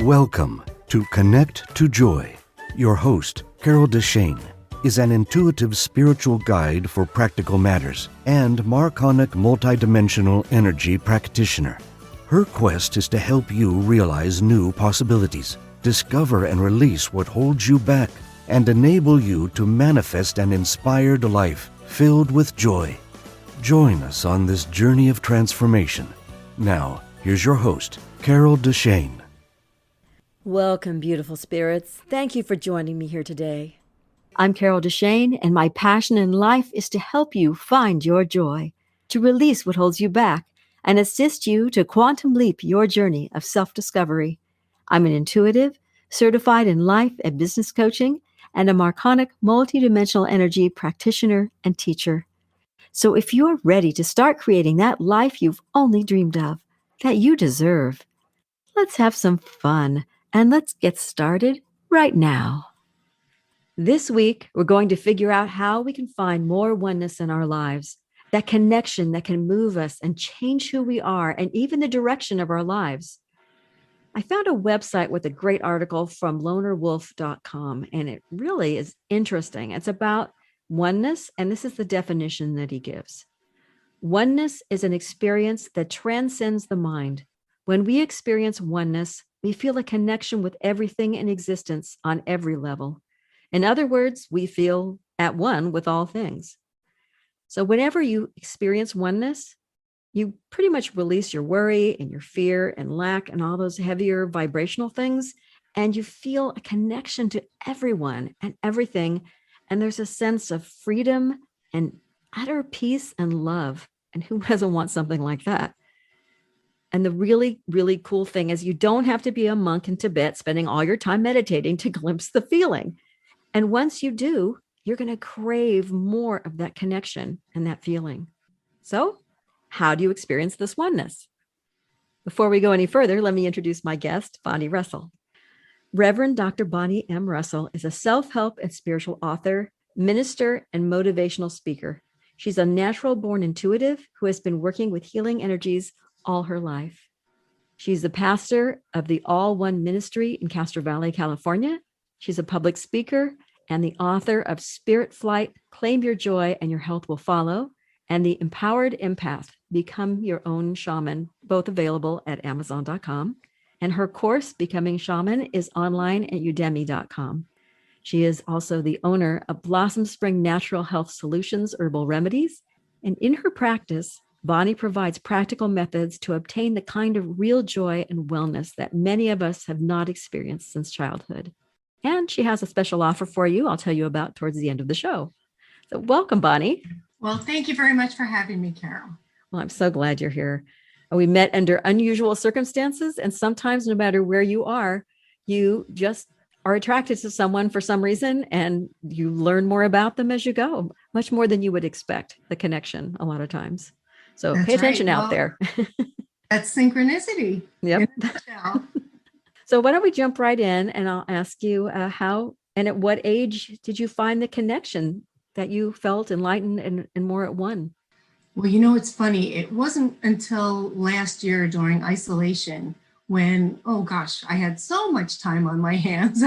Welcome to Connect2Joy. Your host, DeChaine, is an intuitive spiritual guide for practical matters and Marconic multidimensional energy practitioner. Her quest is to help you realize new possibilities, discover and release what holds you back, and enable you to manifest an inspired life filled with joy. Join us on this journey of transformation. Now, here's your host, DeChaine. Welcome, beautiful spirits. Thank you for joining me here today. I'm DeChaine, and my passion in life is to help you find your joy, to release what holds you back, and assist you to quantum leap your journey of self-discovery. I'm an intuitive, certified in life and business coaching, and a Marconic multidimensional energy practitioner and teacher. So if you're ready to start creating that life you've only dreamed of, that you deserve, let's have some fun. And let's get started right now. This week, we're going to figure out how we can find more oneness in our lives, that connection that can move us and change who we are and even the direction of our lives. I found a website with a great article from lonerwolf.com, and it really is interesting. It's about oneness, and this is the definition that he gives. Oneness is an experience that transcends the mind. When we experience oneness, we feel a connection with everything in existence on every level. In other words, we feel at one with all things. So whenever you experience oneness, you pretty much release your worry and your fear and lack and all those heavier vibrational things, and you feel a connection to everyone and everything. And there's a sense of freedom and utter peace and love. And who doesn't want something like that? And the really, really cool thing is you don't have to be a monk in Tibet spending all your time meditating to glimpse the feeling. And once you do, you're going to crave more of that connection and that feeling. So how do you experience this oneness? Before we go any further, let me introduce my guest, Bonnie Russell. Reverend Dr. Bonnie M. Russell is a self-help and spiritual author, minister, and motivational speaker. She's a natural-born intuitive who has been working with healing energies all her life. She's the pastor of the All One Ministry in Castro Valley, California. She's a public speaker and the author of Spirit Flight, Claim Your Joy and Your Health Will Follow, and The Empowered Empath, Become Your Own Shaman, both available at Amazon.com. And her course, Becoming Shaman, is online at Udemy.com. She is also the owner of Blossom Spring Natural Health Solutions Herbal Remedies. And in her practice, Bonnie provides practical methods to obtain the kind of real joy and wellness that many of us have not experienced since childhood. And she has a special offer for you I'll tell you about towards the end of the show. So welcome, Bonnie. Well, thank you very much for having me, Carol. Well, I'm so glad you're here. We met under unusual circumstances, and sometimes no matter where you are, you just are attracted to someone for some reason, and you learn more about them as you go, much more than you would expect, the connection a lot of times. So That's pay attention right. out there. That's synchronicity. Yep. So why don't we jump right in, and I'll ask you how and at what age did you find the connection that you felt enlightened and more at one? Well, it's funny. It wasn't until last year during isolation when, oh gosh, I had so much time on my hands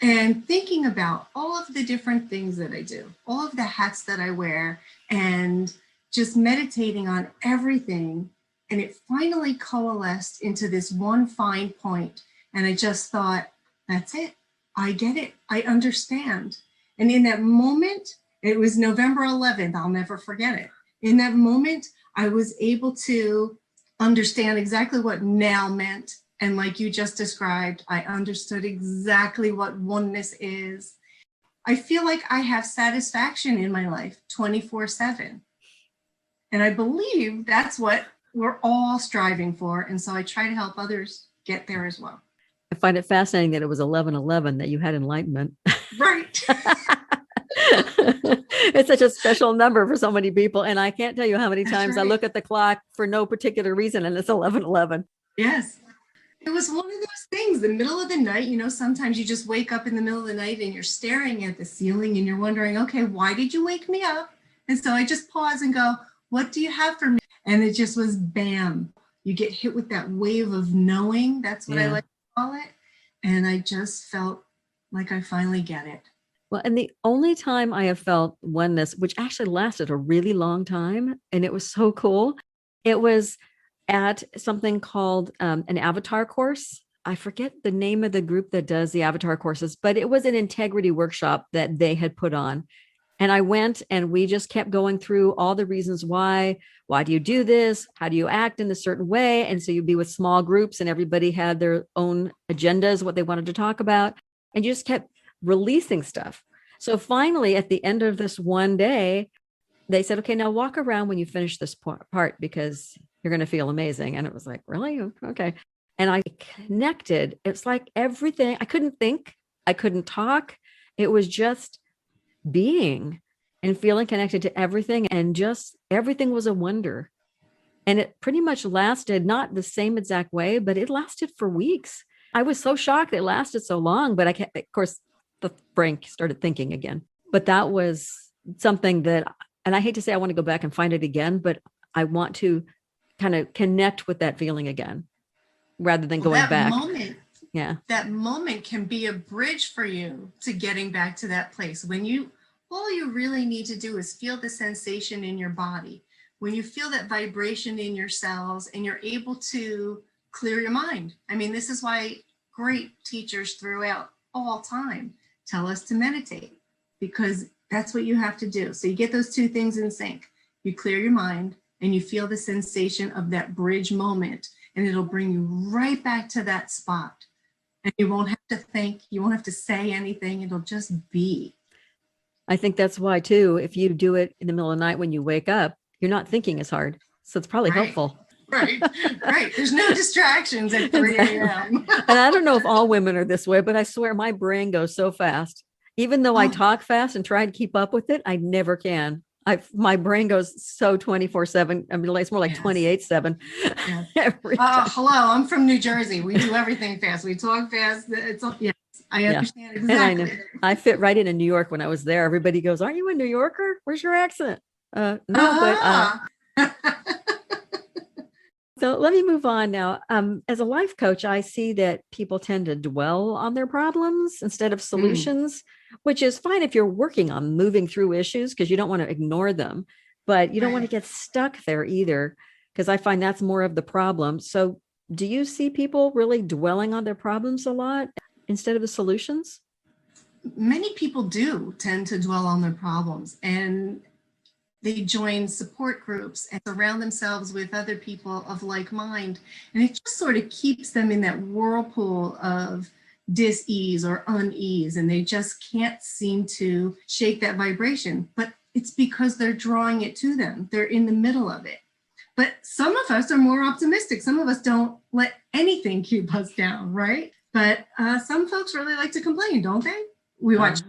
and thinking about all of the different things that I do, all of the hats that I wear, and just meditating on everything. And it finally coalesced into this one fine point. And I just thought, that's it. I get it. I understand. And in that moment, it was November 11th. I'll never forget it. In that moment, I was able to understand exactly what now meant. And like you just described, I understood exactly what oneness is. I feel like I have satisfaction in my life 24/7. And I believe that's what we're all striving for. And so I try to help others get there as well. I find it fascinating that it was 11/11 that you had enlightenment. Right. It's such a special number for so many people. And I can't tell you how many times right. I look at the clock for no particular reason, and it's 11/11. Yes. It was one of those things, the middle of the night, sometimes you just wake up in the middle of the night and you're staring at the ceiling and you're wondering, okay, why did you wake me up? And so I just pause and go, what do you have for me? And it just was bam. You get hit with that wave of knowing. That's what I like to call it. And I just felt like I finally get it. Well, and the only time I have felt oneness, which actually lasted a really long time, and it was so cool, it was at something called an avatar course. I forget the name of the group that does the avatar courses, but it was an integrity workshop that they had put on. And I went and we just kept going through all the reasons why. Why do you do this? How do you act in a certain way? And so you'd be with small groups and everybody had their own agendas, what they wanted to talk about. And you just kept releasing stuff. So finally, at the end of this one day, they said, okay, now walk around when you finish this part because you're going to feel amazing. And it was like, really? Okay. And I connected. It's like everything. I couldn't think. I couldn't talk. It was just being and feeling connected to everything. And just everything was a wonder. And it pretty much lasted, not the same exact way, but it lasted for weeks. I was so shocked it lasted so long, but I can't, of course, the brain started thinking again. But that was something that, and I hate to say I want to go back and find it again, but I want to kind of connect with that feeling again rather than going back. That moment can be a bridge for you to getting back to that place. All you really need to do is feel the sensation in your body. When you feel that vibration in your cells and you're able to clear your mind. I mean, this is why great teachers throughout all time tell us to meditate, because that's what you have to do. So you get those two things in sync. You clear your mind and you feel the sensation of that bridge moment, and it'll bring you right back to that spot. And you won't have to think, you won't have to say anything. It'll just be. I think that's why too, if you do it in the middle of the night when you wake up, you're not thinking as hard. So it's probably helpful. Right. There's no distractions at 3 a.m. And I don't know if all women are this way, but I swear my brain goes so fast. Even though I talk fast and try to keep up with it, I never can. My brain goes so 24/7. I mean, it's more like 28/7. Hello, I'm from New Jersey. We do everything fast. We talk fast. I understand exactly. I fit right into New York when I was there. Everybody goes, "Aren't you a New Yorker? Where's your accent?" No, but so let me move on now. As a life coach, I see that people tend to dwell on their problems instead of solutions, which is fine if you're working on moving through issues because you don't want to ignore them, but you don't want to get stuck there either, because I find that's more of the problem. So do you see people really dwelling on their problems a lot instead of the solutions? Many people do tend to dwell on their problems, and they join support groups and surround themselves with other people of like mind. And it just sort of keeps them in that whirlpool of dis-ease or unease, and they just can't seem to shake that vibration. But it's because they're drawing it to them. They're in the middle of it. But some of us are more optimistic. Some of us don't let anything keep us down, right? But some folks really like to complain, don't they? We watch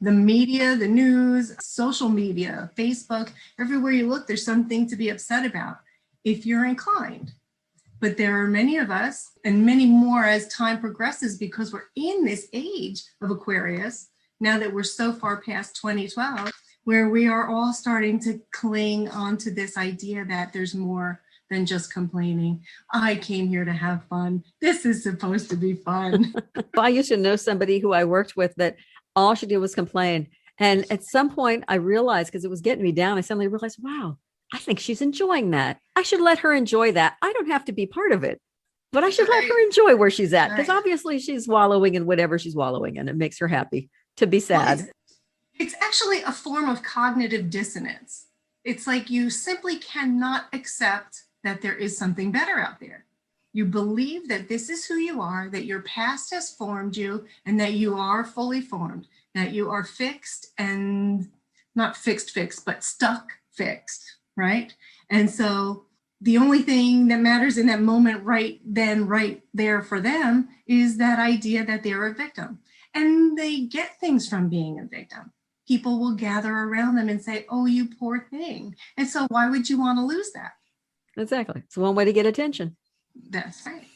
the media, the news, social media, Facebook, everywhere you look, there's something to be upset about if you're inclined. But there are many of us, and many more as time progresses, because we're in this age of Aquarius, now that we're so far past 2012, where we are all starting to cling onto this idea that there's more than just complaining. I came here to have fun. This is supposed to be fun. I used to know somebody who I worked with that all she did was complain. And at some point I realized, because it was getting me down, I suddenly realized, wow, I think she's enjoying that. I should let her enjoy that. I don't have to be part of it, but I should let her enjoy where she's at, because obviously she's wallowing in whatever she's wallowing in. It makes her happy to be sad. Well, it's actually a form of cognitive dissonance. It's like you simply cannot accept that there is something better out there. You believe that this is who you are, that your past has formed you, and that you are fully formed, that you are fixed, and not fixed, but stuck fixed, right? And so the only thing that matters in that moment right then, right there for them, is that idea that they're a victim. And they get things from being a victim. People will gather around them and say, oh, you poor thing. And so why would you want to lose that? Exactly. It's one way to get attention. That's right.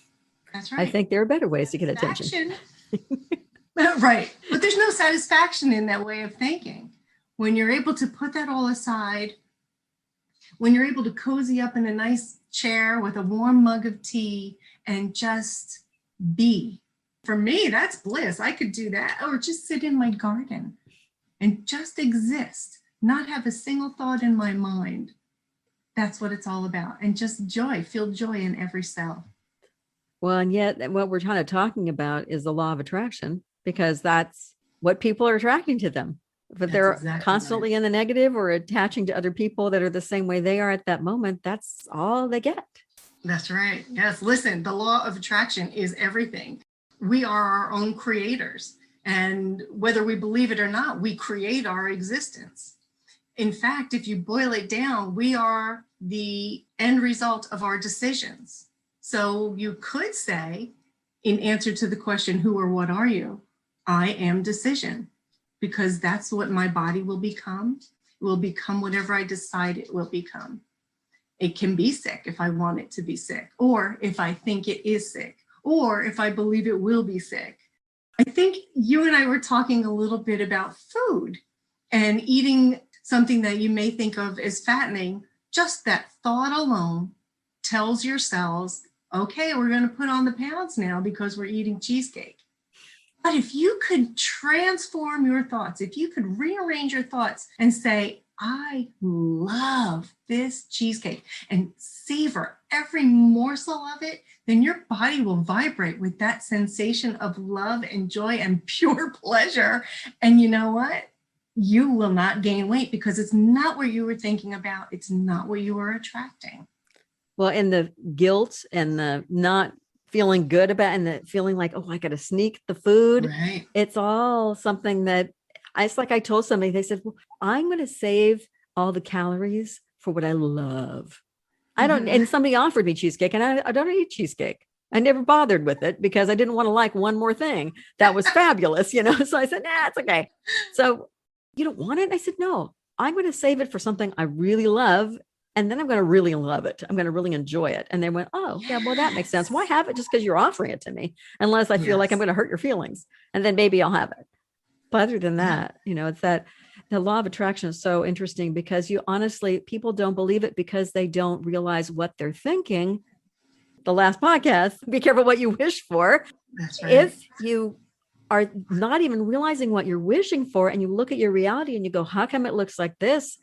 I think there are better ways to get attention. Right. But there's no satisfaction in that way of thinking. When you're able to put that all aside, when you're able to cozy up in a nice chair with a warm mug of tea and just be. For me, that's bliss. I could do that, or just sit in my garden and just exist, not have a single thought in my mind. That's what it's all about. And just joy, feel joy in every cell. Well, and yet what we're kind of talking about is the law of attraction, because that's what people are attracting to them. But they're exactly constantly right. in the negative or attaching to other people that are the same way they are at that moment. That's all they get. That's right. Yes. Listen, the law of attraction is everything. We are our own creators. And whether we believe it or not, we create our existence. In fact, if you boil it down, we are the end result of our decisions. So you could say, in answer to the question, who or what are you? I am decision, because that's what my body will become. It will become whatever I decide it will become. It can be sick if I want it to be sick, or if I think it is sick, or if I believe it will be sick. I think you and I were talking a little bit about food and eating something that you may think of as fattening. Just that thought alone tells your cells, okay, we're going to put on the pounds now because we're eating cheesecake. But if you could transform your thoughts, if you could rearrange your thoughts and say, I love this cheesecake, and savor every morsel of it, then your body will vibrate with that sensation of love and joy and pure pleasure. And you know what? You will not gain weight, because it's not what you were thinking about. It's not what you were attracting. Well, and the guilt and the not feeling good about, and the feeling like, oh, I got to sneak the food. Right. It's all something that it's like I told somebody, they said, well, I'm going to save all the calories for what I love. I don't, and somebody offered me cheesecake, and I don't eat cheesecake. I never bothered with it because I didn't want to like one more thing that was fabulous, So I said, nah, it's okay. So you don't want it? And I said, no, I'm going to save it for something I really love. And then I'm going to really love it. I'm going to really enjoy it. And they went, oh, yeah, well, that makes sense. Why have it just because you're offering it to me? Unless I feel like I'm going to hurt your feelings. And then maybe I'll have it. But other than that, it's that the law of attraction is so interesting, because you honestly, people don't believe it because they don't realize what they're thinking. The last podcast, be careful what you wish for. That's right. If you are not even realizing what you're wishing for, and you look at your reality and you go, how come it looks like this?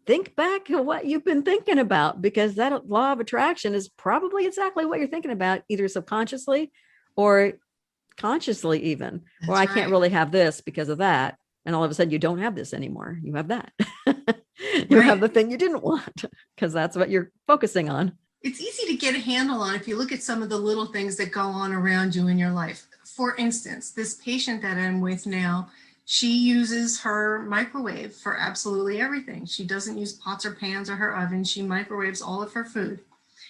Think back to what you've been thinking about, because that law of attraction is probably exactly what you're thinking about, either subconsciously or consciously even. That's or I can't really have this because of that. And all of a sudden you don't have this anymore. You have that. You have the thing you didn't want, because that's what you're focusing on. It's easy to get a handle on if you look at some of the little things that go on around you in your life. For instance, this patient that I'm with now, she uses her microwave for absolutely everything. She doesn't use pots or pans or her oven. She microwaves all of her food.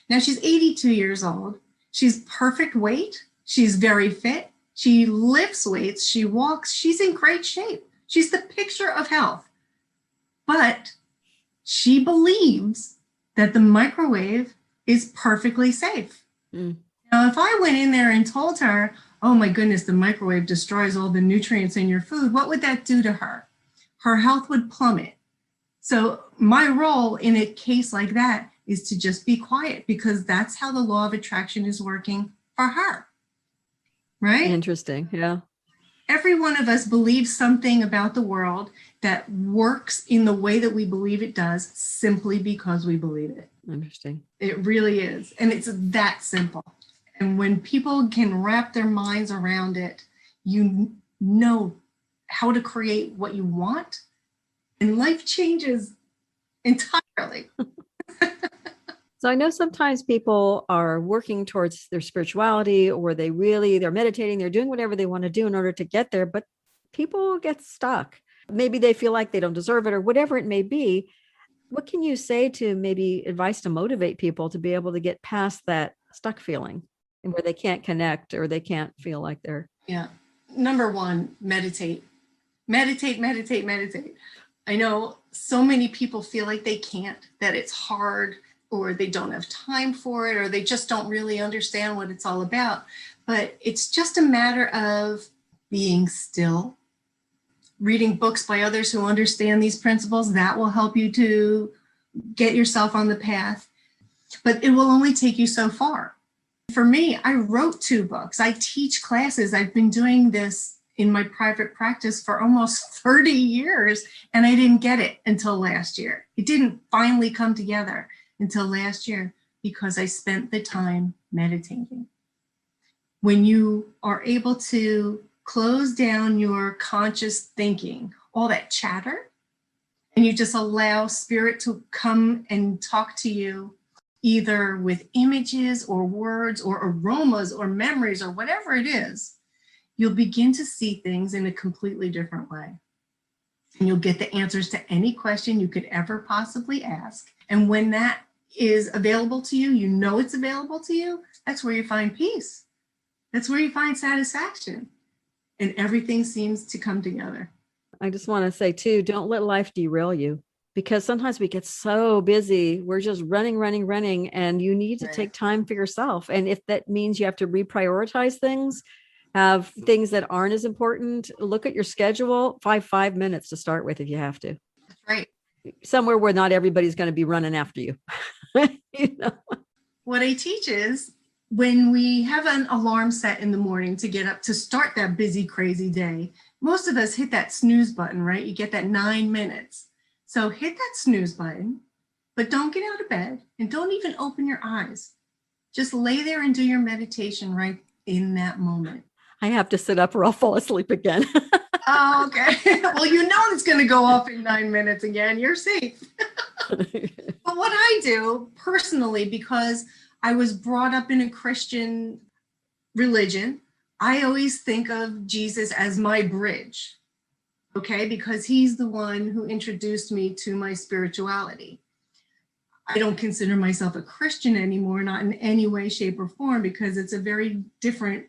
Now she's 82 years old. She's perfect weight. She's very fit. She lifts weights. She walks. She's in great shape. She's the picture of health. But she believes that the microwave is perfectly safe. Now, if I went in there and told her, oh my goodness, the microwave destroys all the nutrients in your food, what would that do to her? Her health would plummet. So my role in a case like that is to just be quiet, because that's how the law of attraction is working for her. Right? Interesting. Yeah. Every one of us believes something about the world that works in the way that we believe it does, simply because we believe it. Interesting. It really is. And it's that simple. And when people can wrap their minds around it, you know how to create what you want, and life changes entirely. So I know sometimes people are working towards their spirituality, or they're meditating, they're doing whatever they want to do in order to get there, but people get stuck. Maybe they feel like they don't deserve it, or whatever it may be. What can you say to maybe advice to motivate people to be able to get past that stuck feeling, and where they can't connect or they can't feel like they're... Yeah. Number one, meditate. Meditate, meditate, meditate. I know so many people feel like they can't, that it's hard, or they don't have time for it, or they just don't really understand what it's all about. But it's just a matter of being still, reading books by others who understand these principles. That will help you to get yourself on the path. But it will only take you so far. For me, I wrote 2 books. I teach classes. I've been doing this in my private practice for almost 30 years, and I didn't get it until last year. It didn't finally come together until last year because I spent the time meditating. When you are able to close down your conscious thinking, all that chatter, and you just allow spirit to come and talk to you, either with images or words or aromas or memories or whatever it is, you'll begin to see things in a completely different way. And you'll get the answers to any question you could ever possibly ask. And when that is available to you, you know it's available to you, that's where you find peace. That's where you find satisfaction. And everything seems to come together. I just want to say too, don't let life derail you, because sometimes we get so busy. We're just running, and you need to take time for yourself. And if that means you have to reprioritize things, have things that aren't as important, look at your schedule, 5 minutes to start with if you have to. That's right. Somewhere where not everybody's going to be running after you. You know? What I teach is when we have an alarm set in the morning to get up to start that busy, crazy day, most of us hit that snooze button, right? You get that 9 minutes. So hit that snooze button, but don't get out of bed and don't even open your eyes. Just lay there and do your meditation right in that moment. I have to sit up or I'll fall asleep again. Oh, okay. Well, you know it's going to go off in 9 minutes again. You're safe. But what I do personally, because I was brought up in a Christian religion, I always think of Jesus as my bridge, okay? Because he's the one who introduced me to my spirituality. I don't consider myself a Christian anymore, not in any way, shape, or form, because it's a very different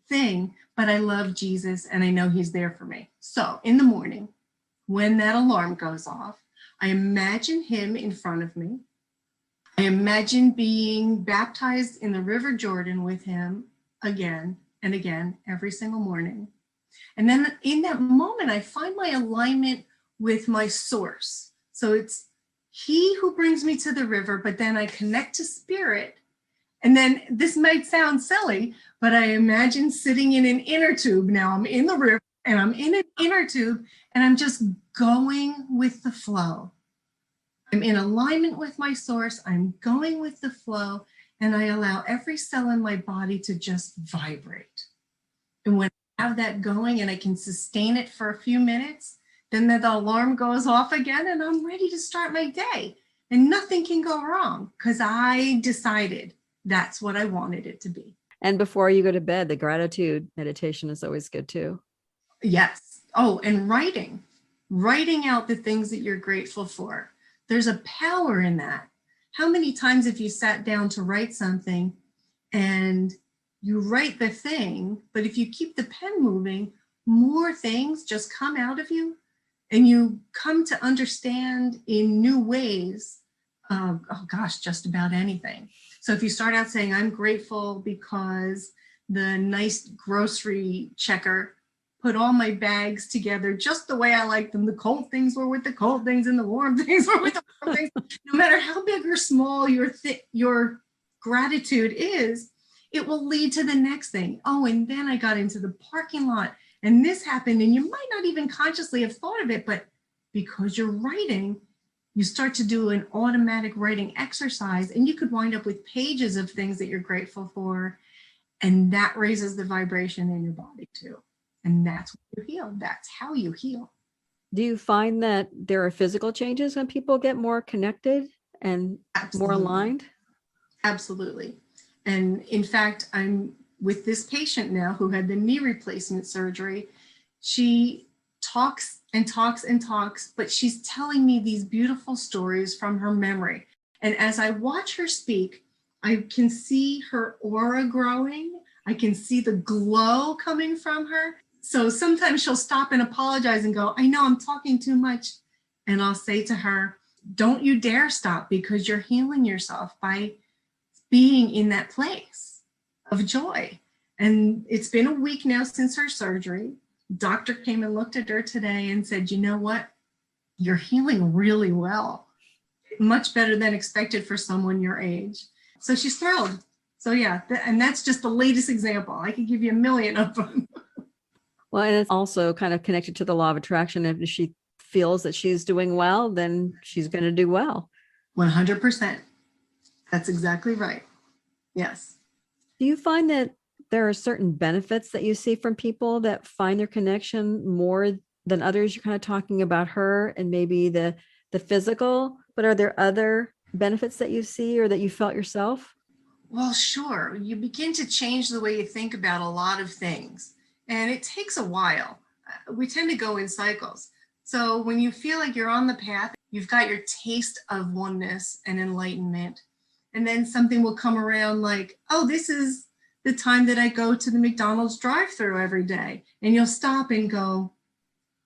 thing, but I love Jesus and I know he's there for me. So in the morning, when that alarm goes off, I imagine him in front of me. I imagine being baptized in the River Jordan with him again and again every single morning. And then in that moment, I find my alignment with my source. So it's he who brings me to the river, but then I connect to spirit. And then this might sound silly, but I imagine sitting in an inner tube. Now I'm in the river and I'm in an inner tube and I'm just going with the flow. I'm in alignment with my source. I'm going with the flow, and I allow every cell in my body to just vibrate. And when I have that going and I can sustain it for a few minutes, then the alarm goes off again and I'm ready to start my day. And nothing can go wrong because I decided that's what I wanted it to be. And before you go to bed, the gratitude meditation is always good too. Yes. Oh, and writing out the things that you're grateful for. There's a power in that. How many times have you sat down to write something and you write the thing, but if you keep the pen moving, more things just come out of you and you come to understand in new ways, just about anything. So if you start out saying, I'm grateful because the nice grocery checker put all my bags together just the way I like them. The cold things were with the cold things and the warm things were with the warm things. No matter how big or small your gratitude is, it will lead to the next thing. Oh, and then I got into the parking lot and this happened, and you might not even consciously have thought of it, but because you're writing, you start to do an automatic writing exercise and you could wind up with pages of things that you're grateful for. And that raises the vibration in your body too. And that's when you heal. That's how you heal. Do you find that there are physical changes when people get more connected and more aligned? Absolutely. And in fact, I'm with this patient now who had the knee replacement surgery. She talks and talks and talks, but she's telling me these beautiful stories from her memory. And as I watch her speak, I can see her aura growing. I can see the glow coming from her. So sometimes she'll stop and apologize and go, I know I'm talking too much. And I'll say to her, don't you dare stop, because you're healing yourself by being in that place of joy. And it's been a week now since her surgery. Doctor came and looked at her today and said, you know what? You're healing really well. Much better than expected for someone your age. So she's thrilled. So yeah, and that's just the latest example. I could give you a million of them. Well, and it's also kind of connected to the law of attraction. If she feels that she's doing well, then she's going to do well. 100%. That's exactly right. Yes. Do you find that there are certain benefits that you see from people that find their connection more than others? You're kind of talking about her and maybe the physical, but are there other benefits that you see or that you felt yourself? Well, sure. You begin to change the way you think about a lot of things, and it takes a while. We tend to go in cycles. So when you feel like you're on the path, you've got your taste of oneness and enlightenment, and then something will come around like, oh, this is the time that I go to the McDonald's drive-thru every day. And you'll stop and go,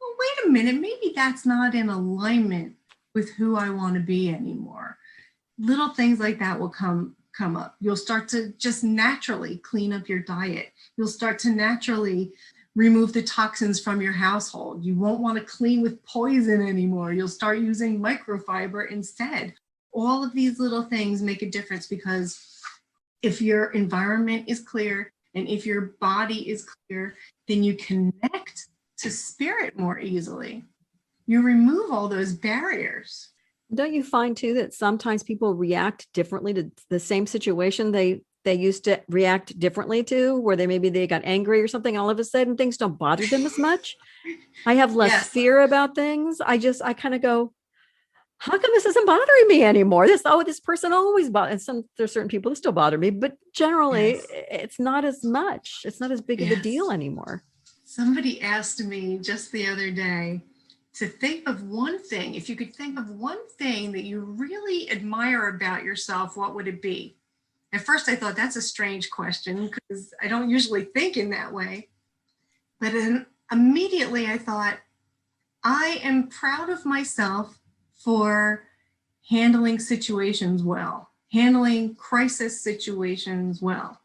well, wait a minute, maybe that's not in alignment with who I want to be anymore. Little things like that will come up. You'll start to just naturally clean up your diet. You'll start to naturally remove the toxins from your household. You won't want to clean with poison anymore. You'll start using microfiber instead. All of these little things make a difference, because if your environment is clear and if your body is clear, then you connect to spirit more easily. You remove all those barriers. Don't you find too that sometimes people react differently to the same situation they used to react differently to, where they got angry or something, all of a sudden things don't bother them as much? I have less fear about things. I kind of go, how come this isn't bothering me anymore? This person always bothers. There's certain people that still bother me, but generally it's not as much. It's not as big of a deal anymore. Somebody asked me just the other day to think of one thing. If you could think of one thing that you really admire about yourself, what would it be? At first I thought that's a strange question because I don't usually think in that way. But then immediately I thought, I am proud of myself for handling situations well, handling crisis situations well.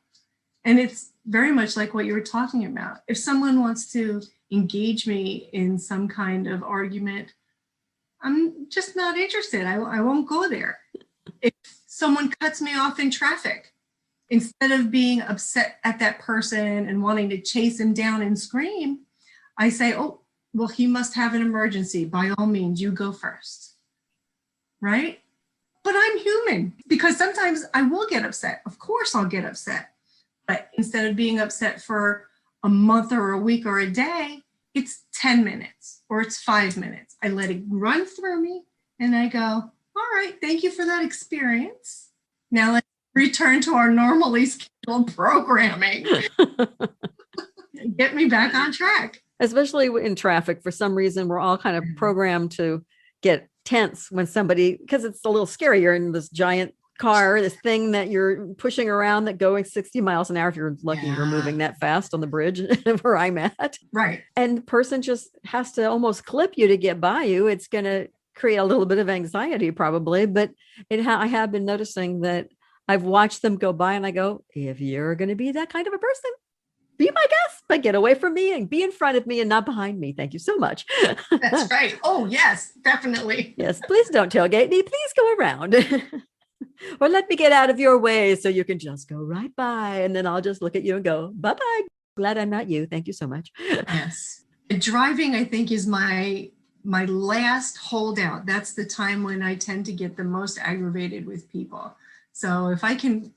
And it's very much like what you were talking about. If someone wants to engage me in some kind of argument, I'm just not interested. I won't go there. If someone cuts me off in traffic, instead of being upset at that person and wanting to chase him down and scream, I say, oh, well, he must have an emergency. By all means, you go first. Right? But I'm human, because sometimes I will get upset. Of course, I'll get upset. But instead of being upset for a month or a week or a day, it's 10 minutes or it's 5 minutes. I let it run through me and I go, all right, thank you for that experience. Now let's return to our normally scheduled programming. Get me back on track. Especially in traffic, for some reason, we're all kind of programmed to get tense when because it's a little scary. You're in this giant car, this thing that you're pushing around that going 60 miles an hour. If you're lucky, you're moving that fast on the bridge where I'm at. Right. And the person just has to almost clip you to get by you. It's going to create a little bit of anxiety probably, but I have been noticing that I've watched them go by and I go, if you're going to be that kind of a person, be my guest, but get away from me and be in front of me and not behind me. Thank you so much. That's right. Oh, yes, definitely. Yes, please don't tailgate me. Please go around. Or let me get out of your way so you can just go right by. And then I'll just look at you and go, bye-bye. Glad I'm not you. Thank you so much. Yes. Driving, I think, is my last holdout. That's the time when I tend to get the most aggravated with people. So if I can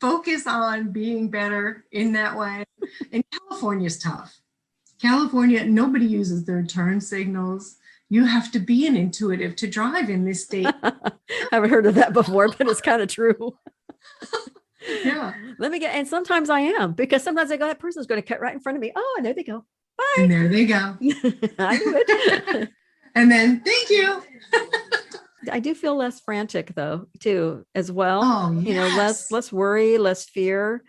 focus on being better in that way. And California's tough. California, nobody uses their turn signals. You have to be an intuitive to drive in this state. I haven't heard of that before, but it's kind of true. Yeah. And sometimes I am, because sometimes I go, that person's going to cut right in front of me. Oh, and there they go. Bye. And there they go. I do it. And then, thank you. I do feel less frantic though, too, as well. Oh, yes. Less worry, less fear.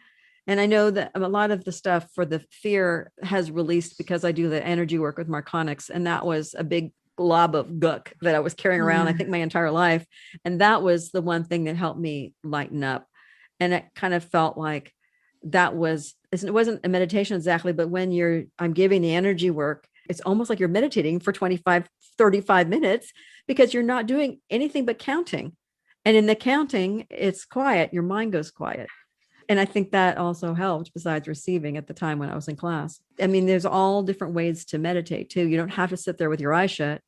And I know that a lot of the stuff for the fear has released because I do the energy work with Marconics. And that was a big glob of gook that I was carrying around, I think, my entire life. And that was the one thing that helped me lighten up. And it kind of felt like it wasn't a meditation exactly, but when I'm giving the energy work, it's almost like you're meditating for 25, 35 minutes because you're not doing anything but counting. And in the counting, it's quiet. Your mind goes quiet. And I think that also helped besides receiving at the time when I was in class. I mean, there's all different ways to meditate too. You don't have to sit there with your eyes shut.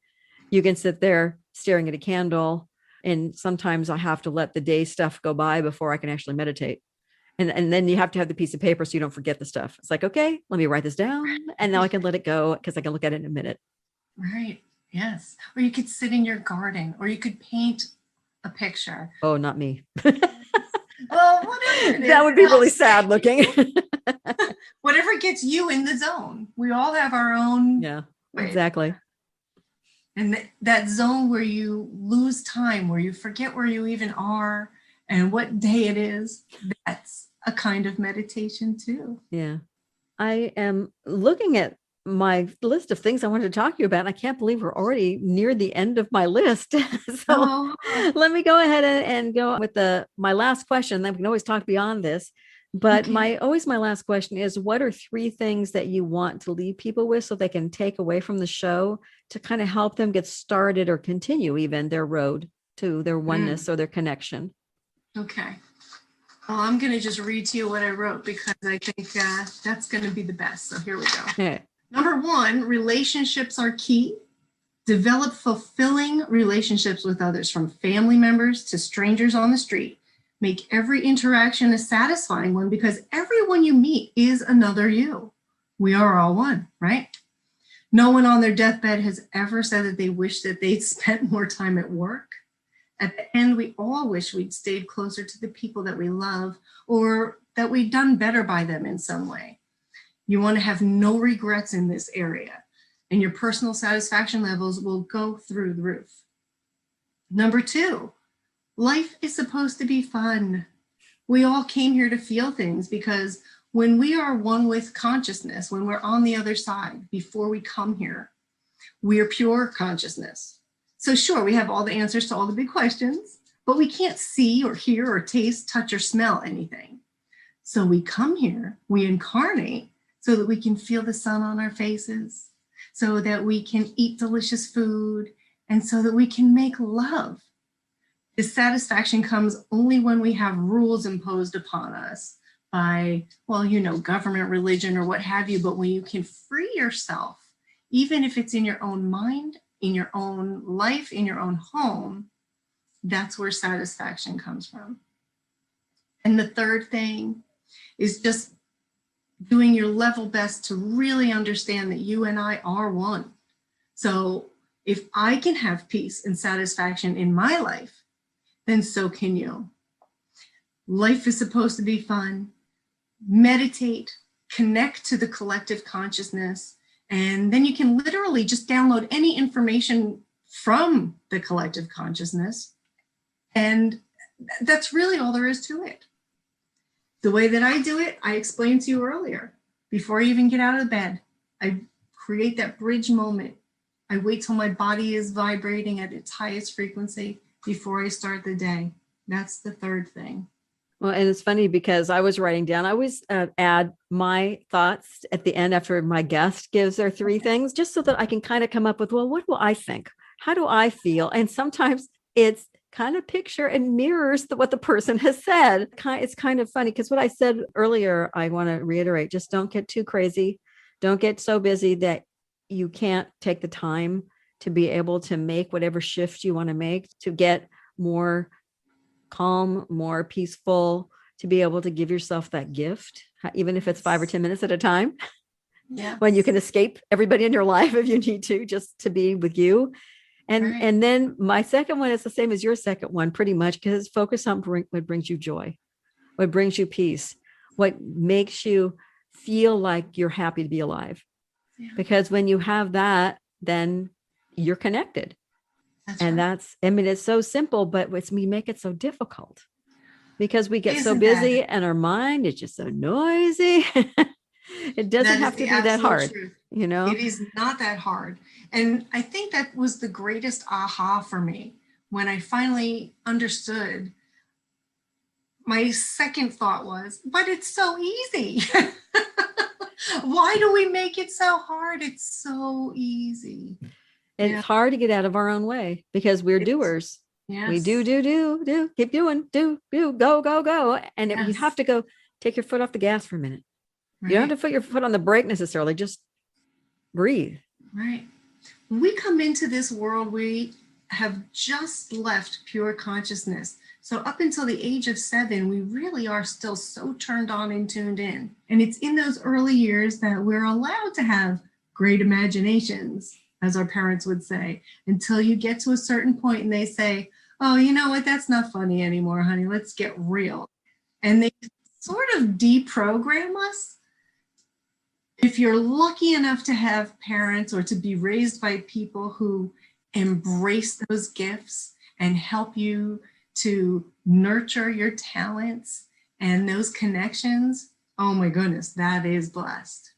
You can sit there staring at a candle. And sometimes I have to let the day stuff go by before I can actually meditate. And then you have to have the piece of paper so you don't forget the stuff. It's like, okay, let me write this down. And now I can let it go because I can look at it in a minute. Right. Yes. Or you could sit in your garden, or you could paint a picture. Oh, not me. Well, whatever. That would be really sad looking. Whatever gets you in the zone. We all have our own. Yeah, way. exactly. And that zone where you lose time, where you forget where you even are and what day it is, that's a kind of meditation too. Yeah. I am looking at my list of things I wanted to talk to you about. And I can't believe we're already near the end of my list. So let me go ahead and go with my last question. Then we can always talk beyond this. But Okay. my last question is, what are 3 things that you want to leave people with so they can take away from the show to kind of help them get started or continue even their road to their oneness or their connection? Okay. Well, I'm going to just read to you what I wrote because I think that's going to be the best. So here we go. Okay. Number 1, relationships are key. Develop fulfilling relationships with others, from family members to strangers on the street. Make every interaction a satisfying one because everyone you meet is another you. We are all one, right? No one on their deathbed has ever said that they wish that they'd spent more time at work. At the end, we all wish we'd stayed closer to the people that we love, or that we'd done better by them in some way. You want to have no regrets in this area, and your personal satisfaction levels will go through the roof. Number 2, life is supposed to be fun. We all came here to feel things because when we are one with consciousness, when we're on the other side, before we come here, we are pure consciousness. So sure, we have all the answers to all the big questions, but we can't see or hear or taste, touch or smell anything. So we come here, we incarnate so that we can feel the sun on our faces, so that we can eat delicious food, and so that we can make love. This satisfaction comes only when we have rules imposed upon us by, government, religion, or what have you. But when you can free yourself, even if it's in your own mind, in your own life, in your own home, that's where satisfaction comes from. And the third thing is just doing your level best to really understand that you and I are one. So if I can have peace and satisfaction in my life, then so can you. Life is supposed to be fun. Meditate, connect to the collective consciousness, and then you can literally just download any information from the collective consciousness. And that's really all there is to it. The way that I do it, I explained to you earlier. Before I even get out of bed, I create that bridge moment. I wait till my body is vibrating at its highest frequency before I start the day. That's the third thing. Well, and it's funny because I was writing down, I always add my thoughts at the end after my guest gives their 3 things, just so that I can kind of come up with, well, what do I think? How do I feel? And sometimes it's kind of picture and mirrors what the person has said. It's kind of funny because what I said earlier, I want to reiterate, just don't get too crazy. Don't get so busy that you can't take the time to be able to make whatever shift you want to make to get more calm, more peaceful, to be able to give yourself that gift, even if it's 5 or 10 minutes at a time. Yeah. When you can escape everybody in your life if you need to, just to be with you. And then my second one is the same as your second one, pretty much, because focus on what brings you joy, what brings you peace, what makes you feel like you're happy to be alive. Yeah. Because when you have that, then you're connected. It's so simple, but we make it so difficult because we get so busy and our mind is just so noisy. It doesn't have to be that hard. Truth. It is not that hard. And I think that was the greatest aha for me when I finally understood. My second thought was, but it's so easy. Why do we make it so hard? It's so easy. It's hard to get out of our own way because we're doers. Yes. We do, keep doing, do, go. And you have to go, take your foot off the gas for a minute. Right. You don't have to put your foot on the brake necessarily. Just breathe. Right. When we come into this world, we have just left pure consciousness. So up until the age of 7, we really are still so turned on and tuned in. And it's in those early years that we're allowed to have great imaginations, as our parents would say, until you get to a certain point and they say, oh, you know what, that's not funny anymore, honey, let's get real. And they sort of deprogram us. If you're lucky enough to have parents or to be raised by people who embrace those gifts and help you to nurture your talents and those connections, oh my goodness, that is blessed.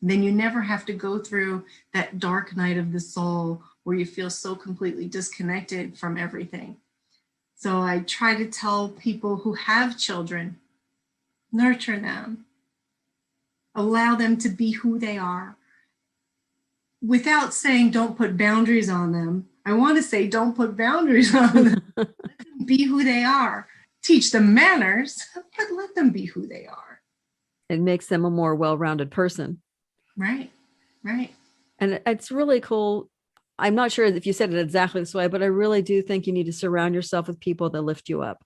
Then you never have to go through that dark night of the soul where you feel so completely disconnected from everything. So I try to tell people who have children, nurture them, allow them to be who they are. Without saying don't put boundaries on them, I want to say don't put boundaries on them. Let them be who they are. Teach them manners, but let them be who they are. It makes them a more well-rounded person. Right, right. And it's really cool. I'm not sure if you said it exactly this way, but I really do think you need to surround yourself with people that lift you up.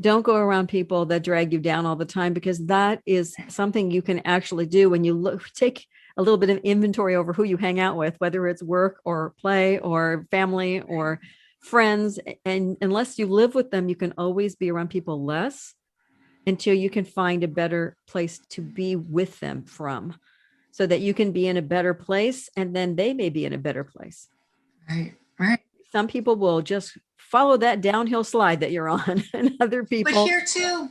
Don't go around people that drag you down all the time, because that is something you can actually do when you take a little bit of inventory over who you hang out with, whether it's work or play or family or friends. And unless you live with them, you can always be around people less until you can find a better place to be with them from, so that you can be in a better place and then they may be in a better place. Right, right. Some people will just follow that downhill slide that you're on, and other people. But here too,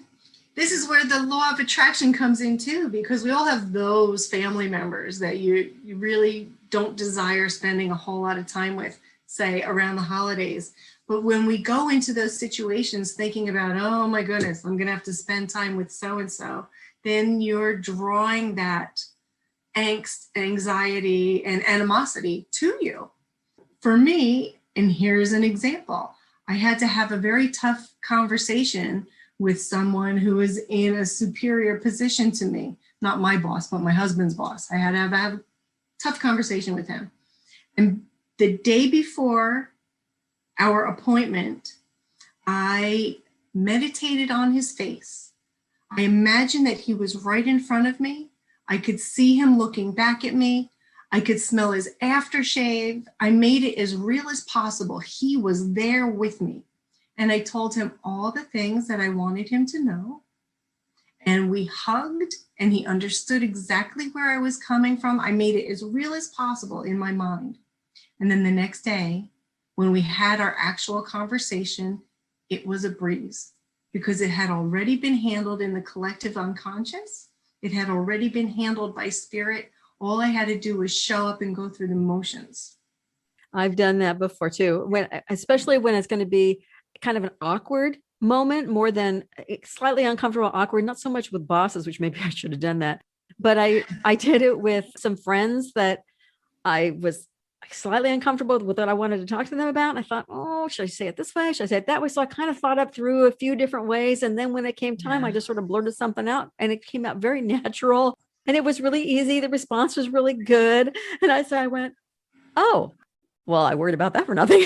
this is where the law of attraction comes in too, because we all have those family members that you really don't desire spending a whole lot of time with, say around the holidays. But when we go into those situations thinking about, oh my goodness, I'm going to have to spend time with so-and-so, then you're drawing that angst, anxiety, and animosity to you. For me, and here's an example, I had to have a very tough conversation with someone who was in a superior position to me, not my boss, but my husband's boss. I had to have a tough conversation with him. And the day before our appointment, I meditated on his face. I imagined that he was right in front of me. I could see him looking back at me. I could smell his aftershave. I made it as real as possible. He was there with me. And I told him all the things that I wanted him to know. And we hugged, and he understood exactly where I was coming from. I made it as real as possible in my mind. And then the next day, when we had our actual conversation, it was a breeze, because it had already been handled in the collective unconscious. It had already been handled by spirit. All I had to do was show up and go through the motions. I've done that before too, especially when it's going to be kind of an awkward moment, more than slightly uncomfortable, awkward, not so much with bosses, which maybe I should have done that. But I did it with some friends that I was slightly uncomfortable with what I wanted to talk to them about. And I thought, oh, should I say it this way? Should I say it that way? So I kind of thought up through a few different ways. And then when it came time, I just sort of blurted something out, and it came out very natural. And it was really easy. The response was really good. And I went, oh, well, I worried about that for nothing.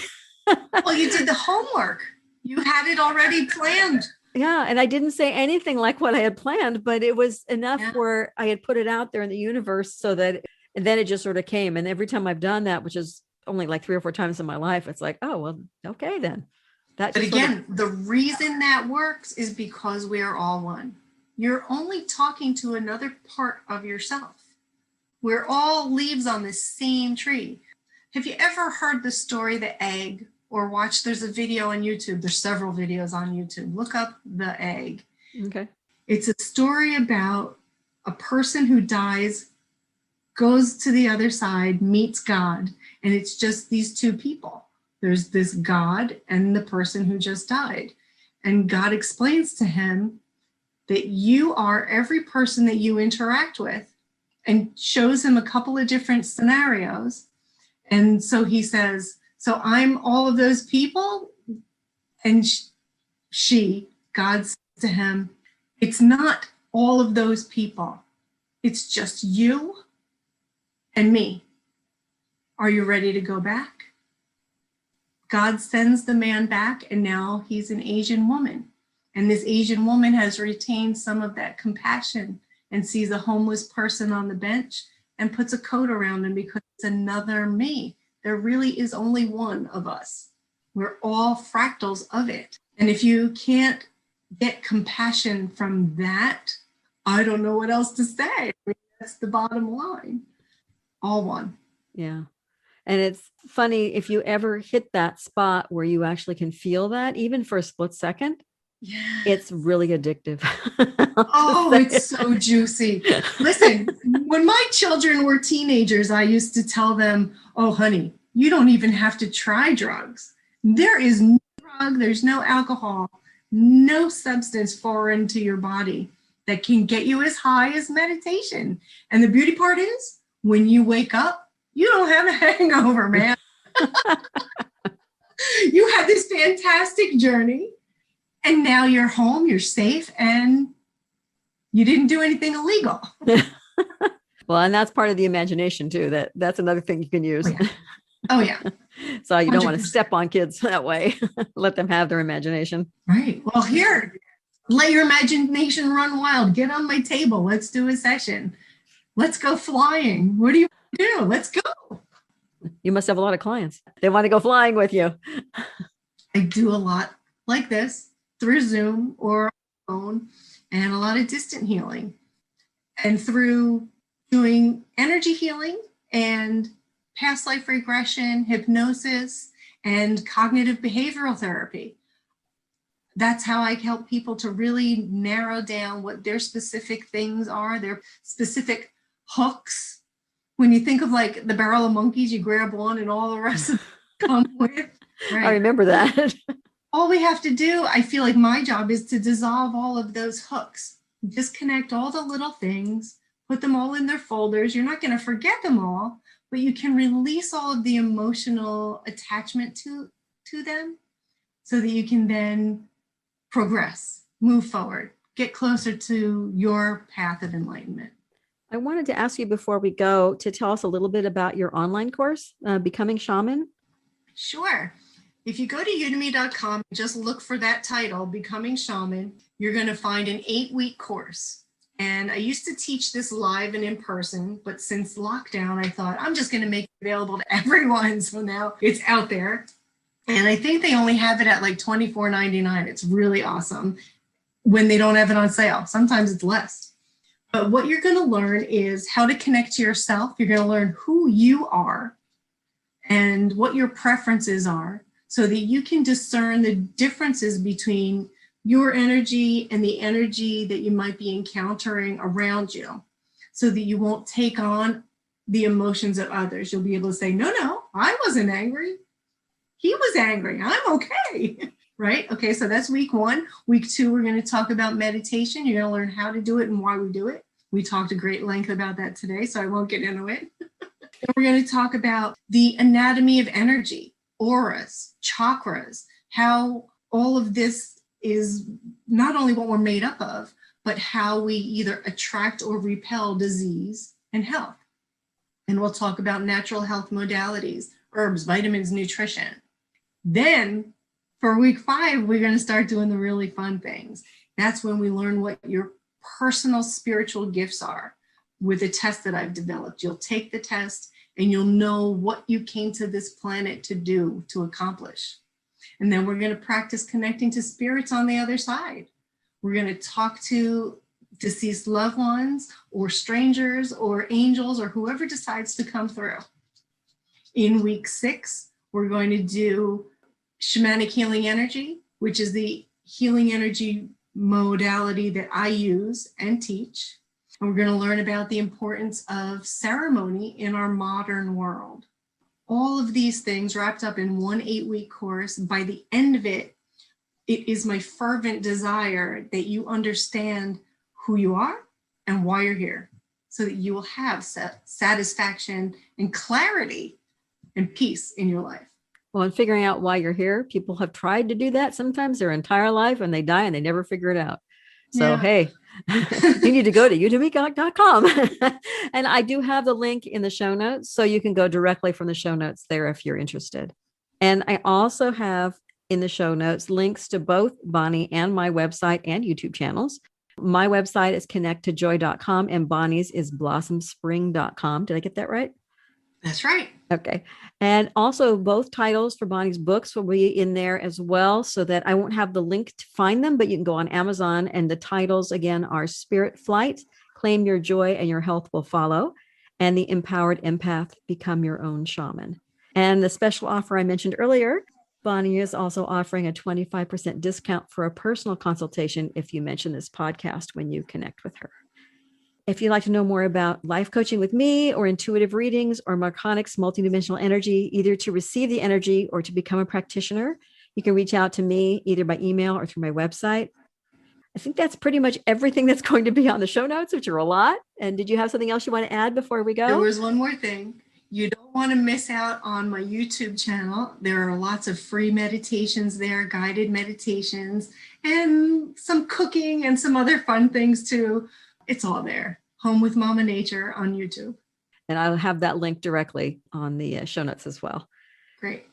Well, you did the homework. You had it already planned. Yeah. And I didn't say anything like what I had planned, but it was enough where I had put it out there in the universe, so that, and then it just sort of came. And every time I've done that, which is only like 3 or 4 times in my life, it's like, oh, well, okay, then. But again, the reason that works is because we are all one. You're only talking to another part of yourself. We're all leaves on the same tree. Have you ever heard the story, The Egg, or watched, there's a video on YouTube. There's several videos on YouTube. Look up The Egg. Okay. It's a story about a person who dies, goes to the other side, meets God, and it's just these two people. There's this God and the person who just died. And God explains to him that you are every person that you interact with, and shows him a couple of different scenarios. And so he says, so I'm all of those people? And God says to him, It's not all of those people. It's just you and me. Are you ready to go back? God sends the man back, and now he's an Asian woman. And this Asian woman has retained some of that compassion and sees a homeless person on the bench and puts a coat around him because it's another me. There really is only one of us. We're all fractals of it. And if you can't get compassion from that, I don't know what else to say. I mean, that's the bottom line. All one. Yeah. And it's funny, if you ever hit that spot where you actually can feel that, even for a split second, Yeah. it's really addictive. Oh, it's so juicy. Listen, when my children were teenagers, I used to tell them, oh, honey, you don't even have to try drugs. There is no drug, there's no alcohol, no substance foreign to your body that can get you as high as meditation. And the beauty part is, when you wake up, you don't have a hangover, man. You had this fantastic journey, and now you're home, you're safe, and you didn't do anything illegal. Well, and that's part of the imagination too. That's another thing you can use. Oh, yeah. So you don't want to 100%. step on kids that way. Let them have their imagination. Right. Well, here, let your imagination run wild. Get on my table. Let's do a session. Let's go flying. What do you do? Let's go. You must have a lot of clients. They want to go flying with you. I do a lot like this through Zoom or phone, and a lot of distant healing. And through doing energy healing and past life regression, hypnosis, and cognitive behavioral therapy. That's how I help people to really narrow down what their specific things are, their specific hooks. When you think of like the barrel of monkeys, you grab one and all the rest of them come with. Right. I remember that. All we have to do, I feel like my job is to dissolve all of those hooks, disconnect all the little things, put them all in their folders. You're not going to forget them all, but you can release all of the emotional attachment to them so that you can then progress, move forward, get closer to your path of enlightenment. I wanted to ask you before we go to tell us a little bit about your online course, Becoming Shaman. Sure. If you go to udemy.com, just look for that title, Becoming Shaman, you're going to find an 8-week course. And I used to teach this live and in person, but since lockdown, I thought I'm just going to make it available to everyone. So now it's out there. And I think they only have it at like $24.99. It's really awesome when they don't have it on sale. Sometimes it's less. But what you're going to learn is how to connect to yourself. You're going to learn who you are and what your preferences are so that you can discern the differences between your energy and the energy that you might be encountering around you so that you won't take on the emotions of others. You'll be able to say, no, I wasn't angry. He was angry. I'm okay. Right? Okay, so that's week 1. Week 2, we're going to talk about meditation. You're going to learn how to do it and why we do it. We talked at great length about that today, so I won't get into it. And we're going to talk about the anatomy of energy, auras, chakras, how all of this is not only what we're made up of, but how we either attract or repel disease and health. And we'll talk about natural health modalities, herbs, vitamins, nutrition. Then for week 5, we're going to start doing the really fun things. That's when we learn what your personal spiritual gifts are with a test that I've developed. You'll take the test and you'll know what you came to this planet to do, to accomplish. And then we're going to practice connecting to spirits on the other side. We're going to talk to deceased loved ones or strangers or angels or whoever decides to come through. In week 6, we're going to do shamanic healing energy, which is the healing energy modality that I use and teach. And we're going to learn about the importance of ceremony in our modern world. All of these things wrapped up in one 8-week course. By the end of it, it is my fervent desire that you understand who you are and why you're here, so that you will have satisfaction and clarity and peace in your life. Well, and figuring out why you're here, people have tried to do that sometimes their entire life and they die and they never figure it out. So, Yeah. hey, you need to go to udemy.com. And I do have the link in the show notes, so you can go directly from the show notes there if you're interested. And I also have in the show notes links to both Bonnie and my website and YouTube channels. My website is connect2joy.com and Bonnie's is blossomspring.com. Did I get that right? That's right. Okay. And also both titles for Bonnie's books will be in there as well, so that I won't have the link to find them, but you can go on Amazon, and the titles again are Spirit Flight, Claim Your Joy and Your Health Will Follow, and The Empowered Empath, Become Your Own Shaman. And the special offer I mentioned earlier, Bonnie is also offering a 25% discount for a personal consultation if you mention this podcast when you connect with her. If you'd like to know more about life coaching with me or intuitive readings or Marconics multidimensional energy, either to receive the energy or to become a practitioner, you can reach out to me either by email or through my website. I think that's pretty much everything that's going to be on the show notes, which are a lot. And did you have something else you want to add before we go? There was one more thing. You don't want to miss out on my YouTube channel. There are lots of free meditations there, guided meditations, and some cooking and some other fun things too. It's all there. Home with Mama Nature on YouTube. And I'll have that link directly on the show notes as well. Great.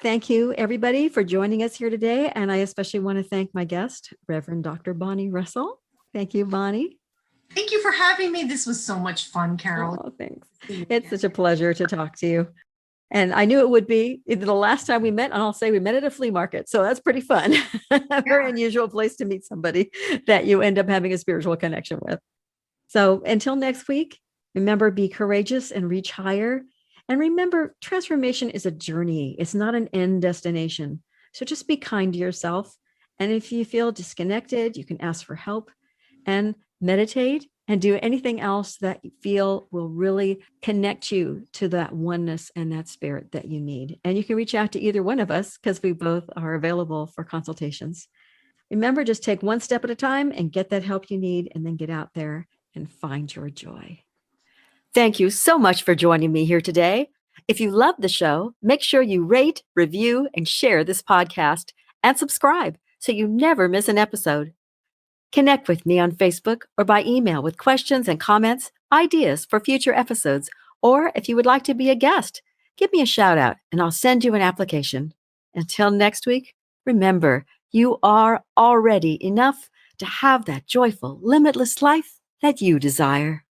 Thank you, everybody, for joining us here today. And I especially want to thank my guest, Reverend Dr. Bonnie Russell. Thank you, Bonnie. Thank you for having me. This was so much fun, Carol. Oh, thanks. It's such a pleasure to talk to you. And I knew it would be the last time we met, and I'll say we met at a flea market. So that's pretty fun. A very unusual place to meet somebody that you end up having a spiritual connection with. So until next week, remember, be courageous and reach higher. And remember, transformation is a journey. It's not an end destination. So just be kind to yourself. And if you feel disconnected, you can ask for help and meditate and do anything else that you feel will really connect you to that oneness and that spirit that you need. And you can reach out to either one of us because we both are available for consultations. Remember, just take one step at a time and get that help you need, and then get out there and find your joy. Thank you so much for joining me here today. If you love the show, make sure you rate, review, and share this podcast, and subscribe so you never miss an episode. Connect with me on Facebook or by email with questions and comments, ideas for future episodes, or if you would like to be a guest, give me a shout out and I'll send you an application. Until next week, remember, you are already enough to have that joyful, limitless life that you desire.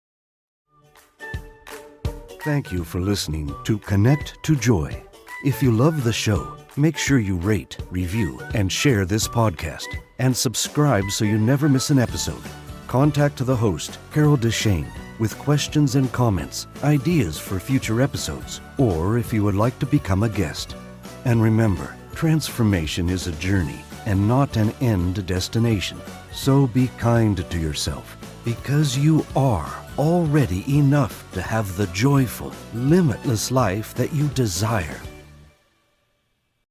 Thank you for listening to Connect2Joy. If you love the show, make sure you rate, review, and share this podcast, and subscribe so you never miss an episode. Contact the host, Carol DeChaine, with questions and comments, ideas for future episodes, or if you would like to become a guest. And remember, transformation is a journey and not an end destination. So be kind to yourself, because you are already enough to have the joyful, limitless life that you desire.